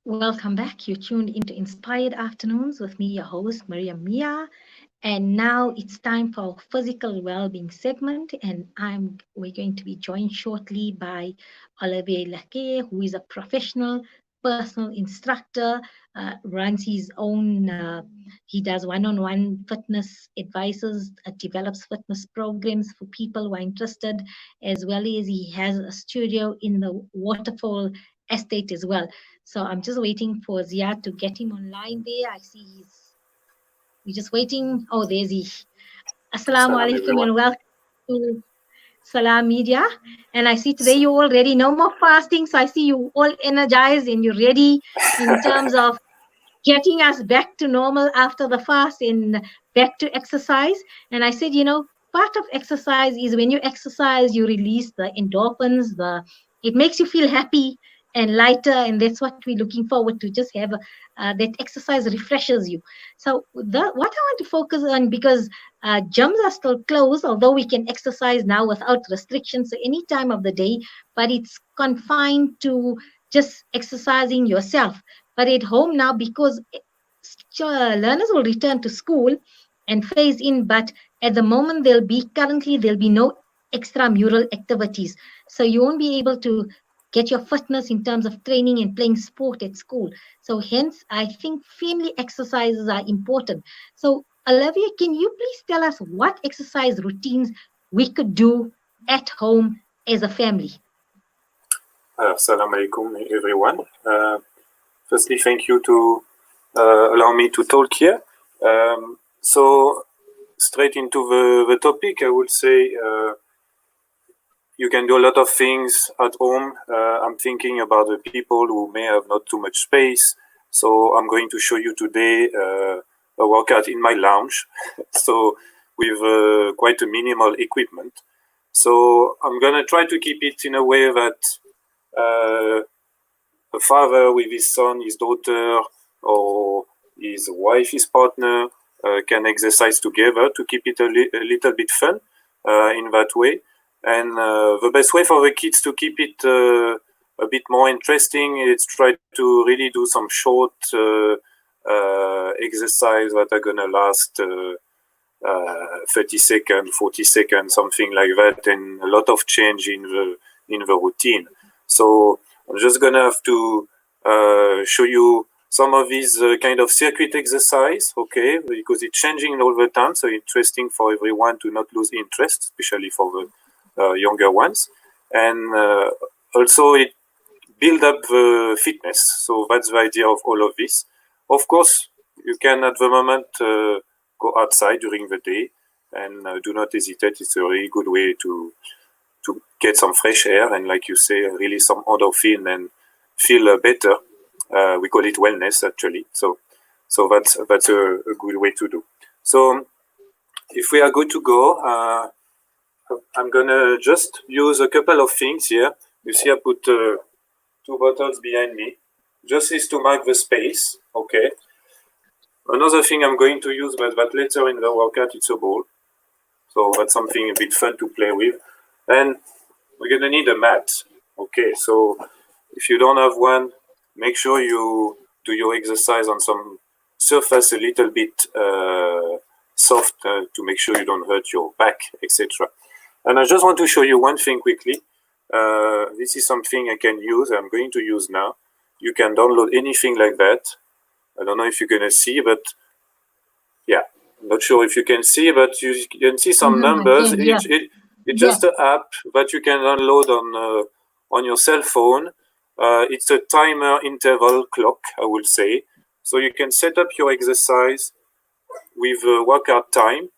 Welcome back. You're tuned into Inspired Afternoons with me, your host, Maria Mia. And now it's time for our physical well-being segment. And we're going to be joined shortly by Olivier Le Claire, who is a professional personal instructor, runs his own, he does one-on-one fitness advices, develops fitness programs for people who are interested, as well as he has a studio in the Waterfall estate as well. So I'm just waiting for Ziad to get him online there. I see we're just waiting. Oh, there's he. Assalamu Salam alaikum everyone. and welcome to Salam Media. And I see today you all ready. No more fasting. So I see you all energized and you're ready in terms of getting us back to normal after the fast and back to exercise. And I said, part of exercise is when you exercise, you release the endorphins, it makes you feel happy and lighter, and that's what we're looking forward to. Just have that exercise refreshes you. So what I want to focus on, because gyms are still closed, although we can exercise now without restrictions, so any time of the day, but it's confined to just exercising yourself. But at home now, because learners will return to school and phase in, but at the moment there'll be no extramural activities. So you won't be able to get your fitness in terms of training and playing sport at school. So hence, I think family exercises are important. So Olivia, can you please tell us what exercise routines we could do at home as a family? Salam alaikum everyone. Firstly, thank you to allow me to talk here. So straight into the topic, I would say you can do a lot of things at home. I'm thinking about the people who may have not too much space. So I'm going to show you today a workout in my lounge. So with quite a minimal equipment. So I'm gonna try to keep it in a way that a father with his son, his daughter, or his wife, his partner, can exercise together to keep it a little bit fun in that way. And the best way for the kids to keep it a bit more interesting is try to really do some short exercise that are gonna last 30 seconds, 40 seconds, something like that, and a lot of change in the routine. So I'm just gonna have to show you some of these kind of circuit exercise, okay, because it's changing all the time, so interesting for everyone to not lose interest, especially for the younger ones. And also it build up the fitness. So that's the idea of all of this. Of course, you can at the moment go outside during the day, and do not hesitate. It's a really good way to get some fresh air and, like you say, release some endorphin and feel better. We call it wellness, actually. So that's a good way to do. So if we are good to go, I'm gonna just use a couple of things here. You see, I put two bottles behind me. Just is to mark the space. Okay. Another thing I'm going to use, but later in the workout, it's a ball. So that's something a bit fun to play with. And we're gonna need a mat. Okay, so if you don't have one, make sure you do your exercise on some surface a little bit soft to make sure you don't hurt your back, etc. And I just want to show you one thing quickly. This is something I can use, I'm going to use now. You can download anything like that. I don't know if you're gonna see, but yeah, I'm not sure if you can see, but you can see some numbers. It's just an app that you can download on your cell phone. It's a timer interval clock, I would say. So you can set up your exercise with workout time.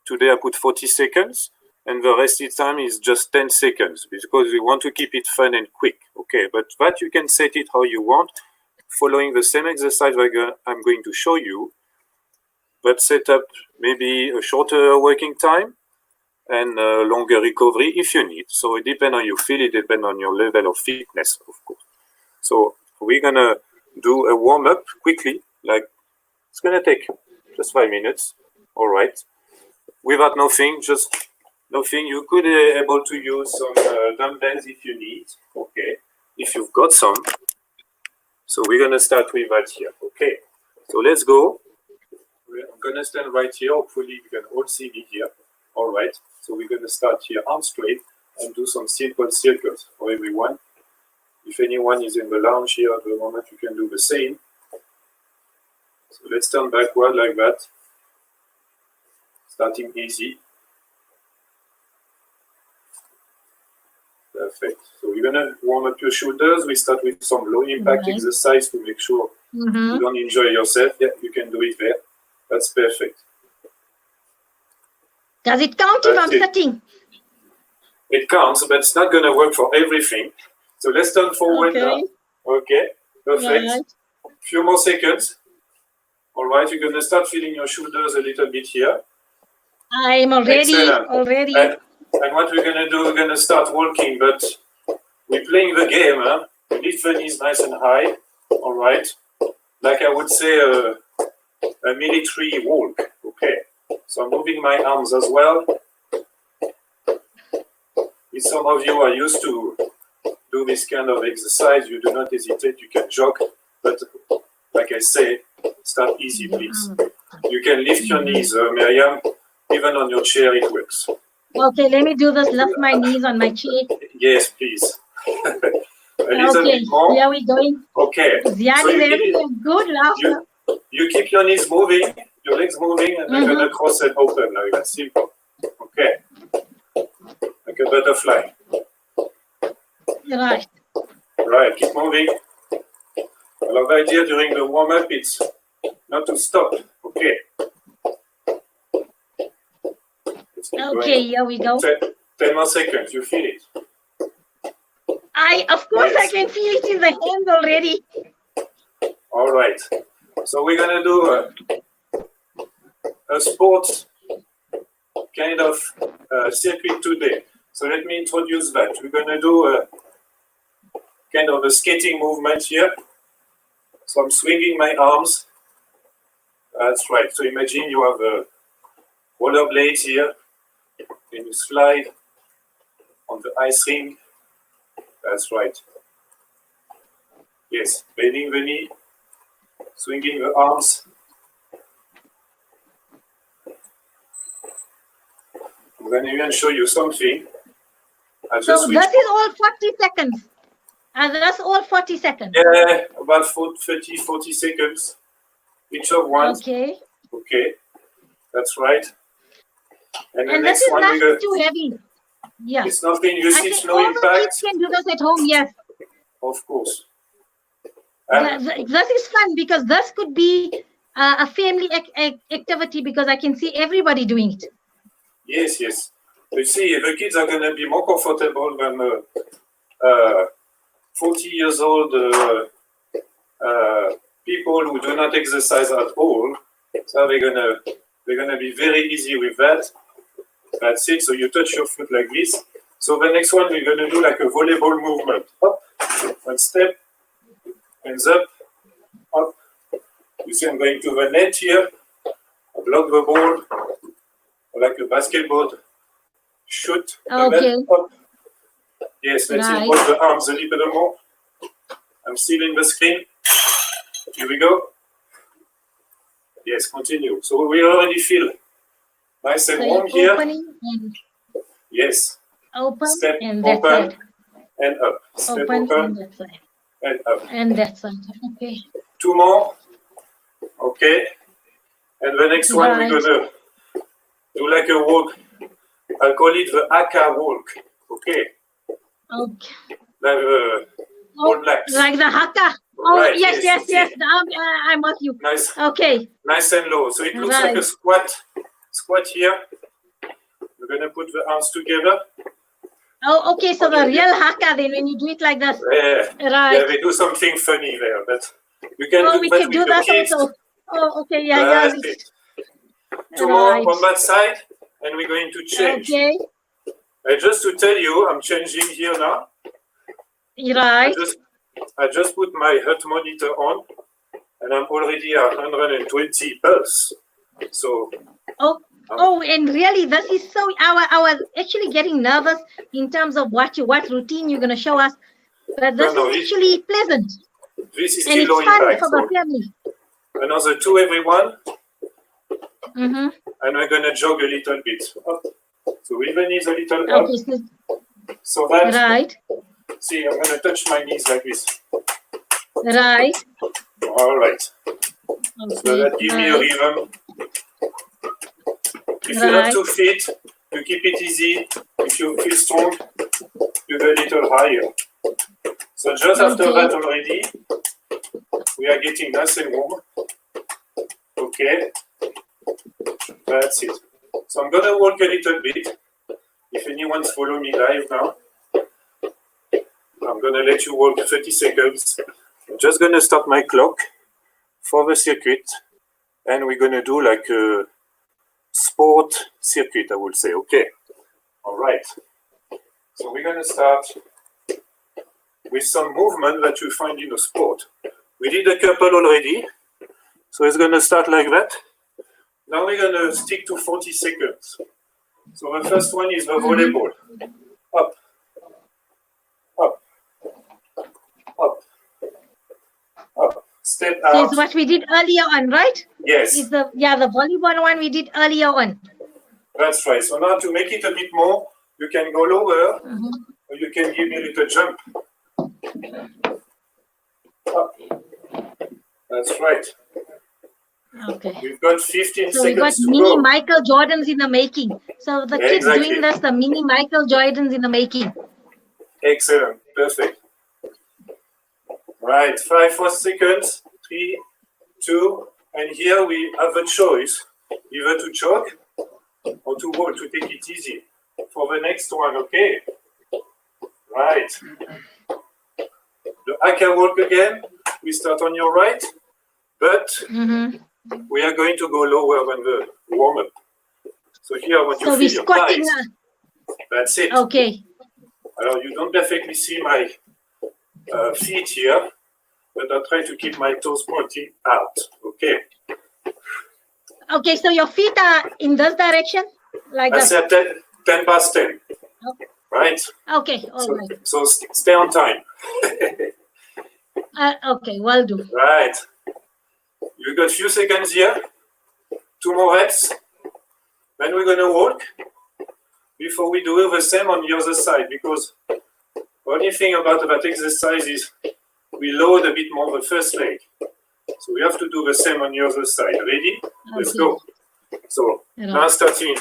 Today I put 40 seconds, and the rest of the time is just 10 seconds because we want to keep it fun and quick. Okay, but that you can set it how you want, following the same exercise I'm going to show you, but set up maybe a shorter working time and longer recovery if you need. So it depends on your feel, it depends on your level of fitness, of course. So we're gonna do a warm-up quickly, like it's gonna take just 5 minutes, all right? Without nothing, just nothing. You could be able to use some dumbbells if you need, okay, if you've got some. So we're going to start with that here. Okay, so let's go. I'm going to stand right here. Hopefully you can all see me here. All right, so we're going to start here arm straight and do some simple circles for everyone. If anyone is in the lounge here at the moment, you can do the same. So let's turn backward like that. Starting easy. Perfect. So we're going to warm up your shoulders. We start with some low impact exercise to make sure you don't enjoy yourself. Yeah, you can do it there. That's perfect. Does it count if I'm sitting? It counts, but it's not going to work for everything. So let's turn forward now. Okay, perfect. Right. Few more seconds. All right, you're going to start feeling your shoulders a little bit here. I'm already. And what we're going to do, we're going to start walking, but we're playing the game. Huh? Lift the knees nice and high. All right, like I would say a military walk. Okay, so I'm moving my arms as well. If some of you are used to do this kind of exercise, you do not hesitate, you can jog, but like I say, start easy, please. You can lift your knees, Miriam, even on your chair, it works. Okay, let me do this, lift my knees on my chair. Yes, please. A little bit more. Here we going. Okay. So good laughter. You keep your knees moving, your legs moving, and they're going to cross and open like that. Simple. Okay. Like a butterfly. Right. Right, keep moving. Alors, the idea during the warm-up, it's not to stop. Okay. Okay, here we go. 10 more seconds, you feel it? Of course, yes. I can feel it in the hands already. All right. So we're going to do a sports kind of circuit today. So let me introduce that. We're going to do a kind of a skating movement here. So I'm swinging my arms. That's right. So imagine you have a roller blades here. And you slide on the ice ring. That's right. Yes, bending the knee, swinging the arms. I'm going to even show you something. So that is all 40 seconds. And that's all 40 seconds. Yeah, about 30, 40 seconds. Each of one. Okay. Okay, that's right. And the this next is one not too heavy. Yeah. It's nothing, it's no all impact. The kids can do this at home, yes. Of course. That is fun because this could be a family activity because I can see everybody doing it. Yes, yes. You see, the kids are going to be more comfortable than 40 years old people who do not exercise at all. So they're gonna be very easy with that. That's it. So you touch your foot like this. So the next one we're gonna do like a volleyball movement. Up, one step, hands up, up. You see, I'm going to the net here. I block the ball like a basketball. Shoot. Okay. Up. Yes, let's involve the arms a little bit more. I'm still in the screen. Here we go. Yes, continue. So we already feel nice and warm here. Yes. Open step and open that side. And up. Step open and that side. And up. And that side. Okay. 2 more. Okay. And the next one we're gonna do like a walk. I'll call it the Aka walk. Okay. Okay. Like All Blacks. Like the Haka. Oh, right, yes. I'm with you. Nice. Okay. Nice and low. So it looks like a squat. Squat here. We're going to put the arms together. Oh, okay. So the real Haka then when you do it like this. Yeah. Right. Yeah, we do something funny there. But we can do we that can do that kids. also. Oh, okay. Yeah. Two more on that side. And we're going to change. Okay. Just to tell you, I'm changing here now. Right. I just put my heart monitor on, and I'm already at 120 pulse. So. And really, this is so. I was actually getting nervous in terms of what routine you're going to show us, but this is actually pleasant. This is And still it's low fun impact. for the So family. another 2, everyone. Mm-hmm. And we're going to jog a little bit. Up. So even knees a little up. Okay, So that, right. see, I'm going to touch my knees like this. Right. All right. Okay. So that gives me a rhythm. If you have 2 feet, you keep it easy. If you feel strong, you go a little higher. So just after that already, we are getting nice and warm. Okay. That's it. So I'm going to walk a little bit. If anyone's following me live now, I'm going to let you walk 30 seconds. I'm just going to start my clock for the circuit. And we're going to do like a sport circuit, I would say. Okay. All right. So we're going to start with some movement that you find in a sport. We did a couple already. So it's going to start like that. Now we're going to stick to 40 seconds. So the first one is the volleyball. Up, up, up, up. Step out. So it's what we did earlier on, right? Yes. It's the volleyball one we did earlier on. That's right. So now to make it a bit more, you can go lower, or you can give me a little jump. Up. That's right. Okay. We've got 15 So we got seconds to mini go. Michael Jordans in the making. So the kids Exactly. doing this, the mini Michael Jordans in the making. Excellent. Perfect. Right. 5 more seconds. 3, 2, and here we have a choice, either to jog or to walk, to take it easy. For the next one, okay? Right. The haka walk again. We start on your right, but we are going to go lower than the warm-up. So here I want you to feel your thighs. That's it. Okay. You don't perfectly see my feet here, but I try to keep my toes pointing out. Okay. Okay, so your feet are in this direction? Like I said 10 past 10. Okay. Right? Okay, all right. So stay on time. Okay, will do. Right. You got a few seconds here. 2 more reps. Then we're going to walk before we do the same on the other side, because the only thing about that exercise is we load a bit more the first leg. So we have to do the same on the other side. Ready? Okay. Let's go. So now starting.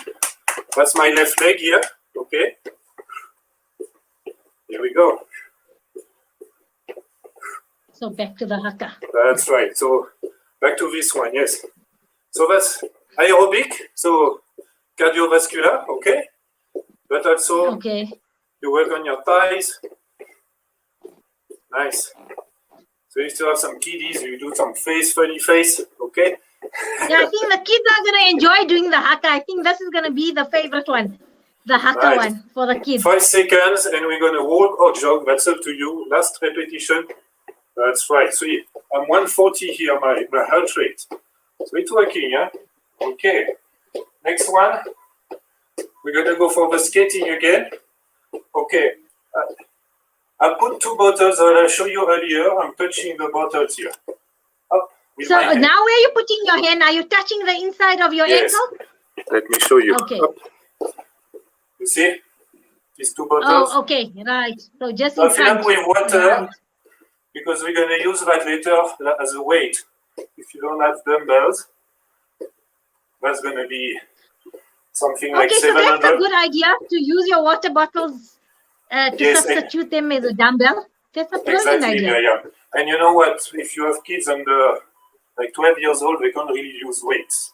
That's my left leg here. Okay. Here we go. So back to the haka. That's right. So back to this one, yes. So that's aerobic, so cardiovascular, okay? But also you work on your thighs. Nice. So you still have some kiddies, you do some funny face, okay? Yeah, I think the kids are going to enjoy doing the haka. I think this is going to be the favorite one. The haka one for the kids. 5 seconds and we're going to walk or jog. That's up to you. Last repetition. That's right. So I'm 140 here, my heart rate. So it's working, yeah? Okay. Next one. We're going to go for the skating again. Okay. I put 2 bottles that I showed you earlier. I'm touching the bottles here. Up with my hand. Now where are you putting your hand? Are you touching the inside of your ankle? Let me show you. Okay. Up. You see? These 2 bottles. Oh, okay. Right. So just so in front. Fill up with water because we're going to use that later as a weight. If you don't have dumbbells, that's going to be something like 700. So that's a good idea to use your water bottles to substitute them as a dumbbell. That's a brilliant idea. Yeah. And you know what? If you have kids under like 12 years old, they can't really use weights.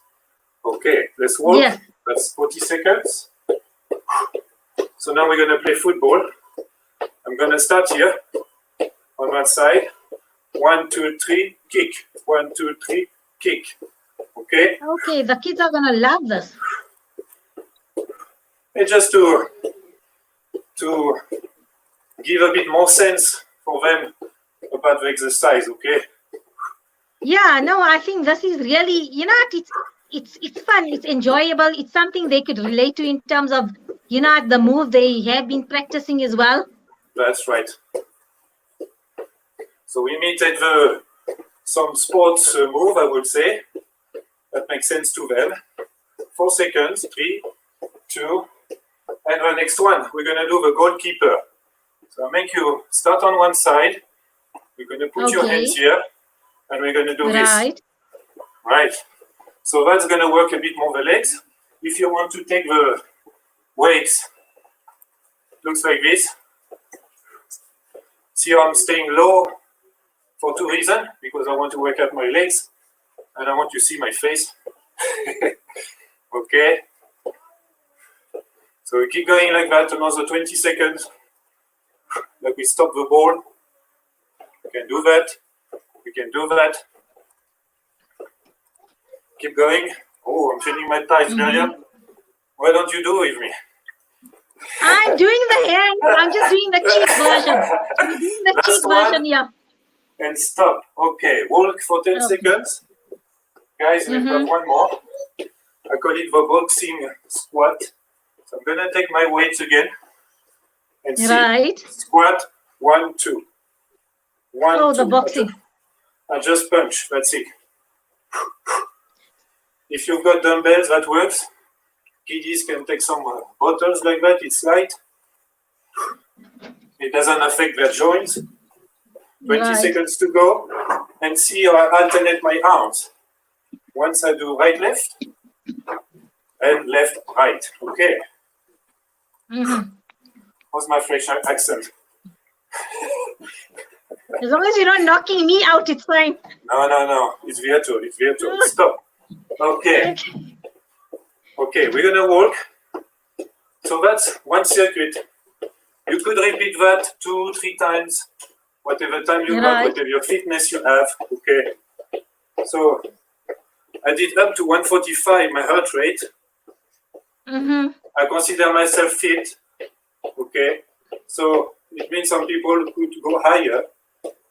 Okay, let's walk. Yeah. That's 40 seconds. So now we're going to play football. I'm going to start here on one side. 1, 2, 3, kick. 1, 2, 3, kick. Okay? Okay, the kids are going to love this. And just to give a bit more sense for them about the exercise, okay? Yeah, no, I think this is really, it's fun, it's enjoyable, it's something they could relate to in terms of, the move they have been practicing as well. That's right. So we imitate some sports move, I would say, that makes sense to them. 4 seconds, 3, 2, and the next one, we're going to do the goalkeeper. So I'll make you start on one side. We're going to put your hands here, and we're going to do this. Right. So that's going to work a bit more the legs. If you want to take the weights, looks like this. See how I'm staying low for 2 reasons. Because I want to work out my legs, and I want you to see my face. Okay. So we keep going like that, another 20 seconds. Like we stop the ball. We can do that. We can do that. Keep going. Oh, I'm feeling my thighs, Miriam. Why don't you do it with me? I'm doing the hand. I'm just doing the cheat version. I'm doing the cheat version, yeah. And stop. Okay, walk for 10 seconds. Guys, we've got one more. I call it the boxing squat. So I'm going to take my weights again. And see. Squat, 1, 2. 1, 2. The boxing. I just punch. That's it. If you've got dumbbells, that works. Kiddies can take some bottles like that. It's light. It doesn't affect their joints. 20 seconds to go. And see how I alternate my arms. Once I do right, left. And left, right. Okay. How's my French accent? As long as you're not knocking me out, it's fine. No. It's virtual. It's virtual. Stop. Okay. Okay, we're going to walk. So that's one circuit. You could repeat that 2, 3 times. Whatever time you got, whatever your fitness you have. Okay. So I did up to 145 my heart rate. I consider myself fit. Okay. So it means some people could go higher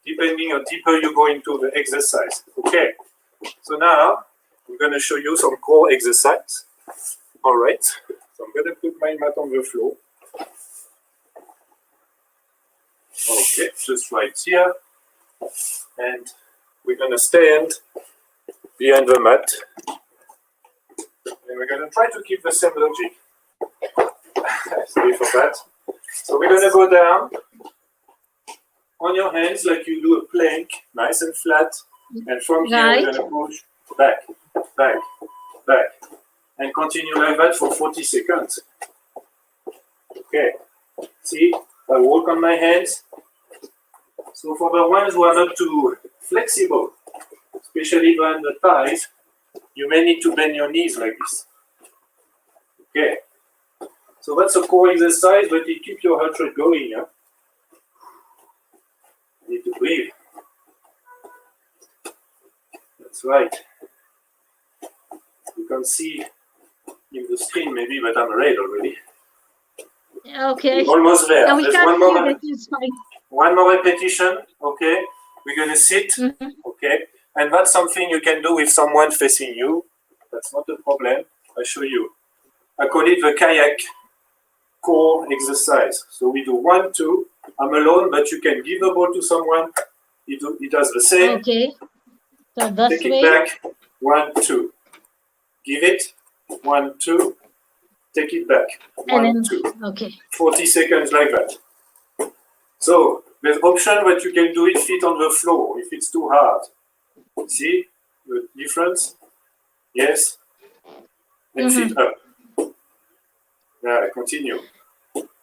depending on deeper you go into the exercise. Okay. So now I'm going to show you some core exercise. All right. So I'm going to put my mat on the floor. Okay, just right here. And we're going to stand behind the mat. And we're going to try to keep the same logic. Sorry for that. So we're going to go down on your hands like you do a plank, nice and flat. And from here, we're going to push back, back, back. And continue like that for 40 seconds. Okay. See, I walk on my hands. So for the ones who are not too flexible, especially behind the thighs, you may need to bend your knees like this. Okay. So that's a core exercise, but it keeps your heart rate going. Yeah? You need to breathe. That's right. You can see in the screen maybe, but I'm red already. Okay. Almost there. No, we There's can't one more. see that. It's fine. One more repetition. Okay. We're going to sit. Okay. And that's something you can do with someone facing you. That's not a problem. I'll show you. I call it the kayak core exercise. So we do 1, 2. I'm alone, but you can give the ball to someone. He does the same. Okay. So this Take way. it back. 1, 2. Give it. 1, 2. Take it back. 1, 2. Okay. 40 seconds like that. So there's option that you can do it feet on the floor if it's too hard. See the difference? Yes. And sit up. Yeah, continue.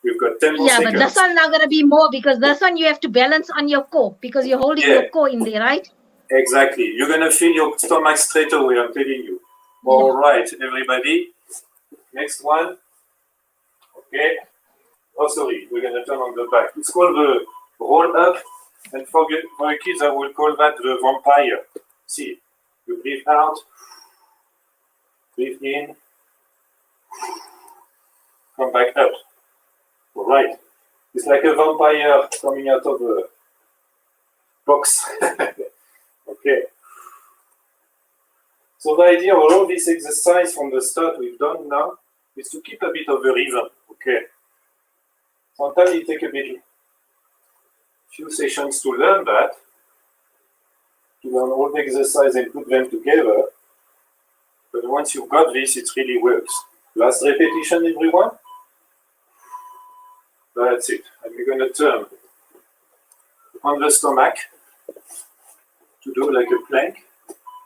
We've got 10 more seconds. Yeah, but this one now going to be more because this one you have to balance on your core because you're holding your core in there, right? Exactly. You're going to feel your stomach straight away, I'm telling you. All right, everybody. Next one. Okay. Oh, sorry. We're going to turn on the back. It's called the roll up. And for kids, I will call that the vampire. See, you breathe out. Breathe in. Come back up. All right. It's like a vampire coming out of a box. Okay. So the idea of all this exercise from the start we've done now is to keep a bit of a rhythm. Okay. Sometimes it takes a few sessions to learn that, to learn all the exercise and put them together. But once you've got this, it really works. Last repetition, everyone. That's it. And we're going to turn on the stomach to do like a plank.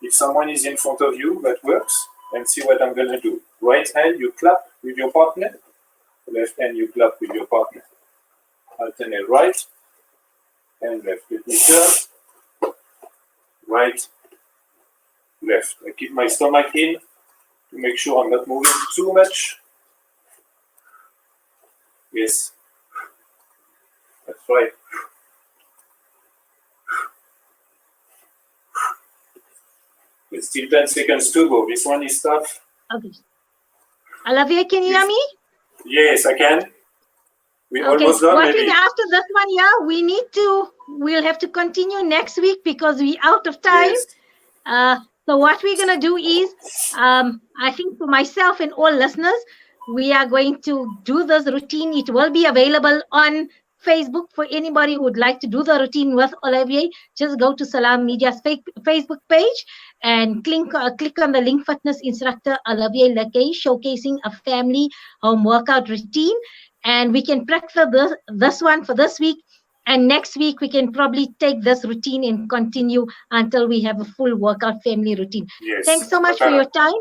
If someone is in front of you, that works. And see what I'm going to do. Right hand, you clap with your partner. Left hand, you clap with your partner. Alternate right and left. Let me turn. Right, left. I keep my stomach in to make sure I'm not moving too much. Yes. That's right. There's still 10 seconds to go. This one is tough. Okay. Olivier, can you hear me? Yes, I can. We almost done. Working after this one, yeah, we'll have to continue next week because we're out of time. Yes. So what we're going to do is, I think for myself and all listeners, we are going to do this routine. It will be available on Facebook for anybody who would like to do the routine with Olivier. Just go to Salam Media's Facebook page and click on the link Fitness Instructor Olivier Le Claire, showcasing a family home workout routine. And we can practice this one for this week. And next week, we can probably take this routine and continue until we have a full workout family routine. Yes. Thanks so much for your time.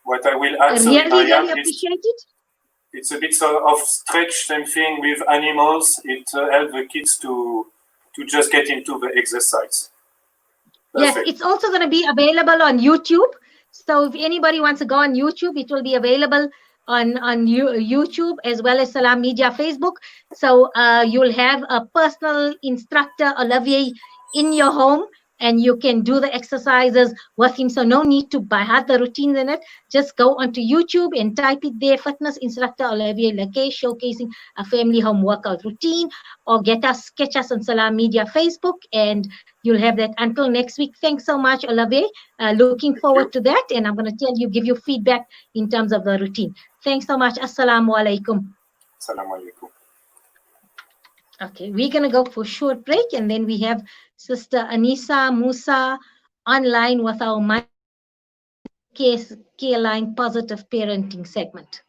What I will add, really appreciate it. It's a bit of stretch, same thing with animals. It helps the kids to just get into the exercise. Perfect. Yes, it's also going to be available on YouTube. So if anybody wants to go on YouTube, it will be available on YouTube as well as Salam Media Facebook. So you'll have a personal instructor, Olivier, in your home, and you can do the exercises with him. So no need to have the routines in it. Just go onto YouTube and type it there, Fitness Instructor Olivier Le Claire, showcasing a family home workout routine, or catch us on Salam Media Facebook, and you'll have that. Until next week, thanks so much, Olivier. Looking forward to that, and I'm going to give you feedback in terms of the routine. Thanks so much. Assalamu alaikum. Assalamu alaikum. Okay, we're going to go for a short break, and then we have Sister Anisa Musa online with our Care Line Positive Parenting segment.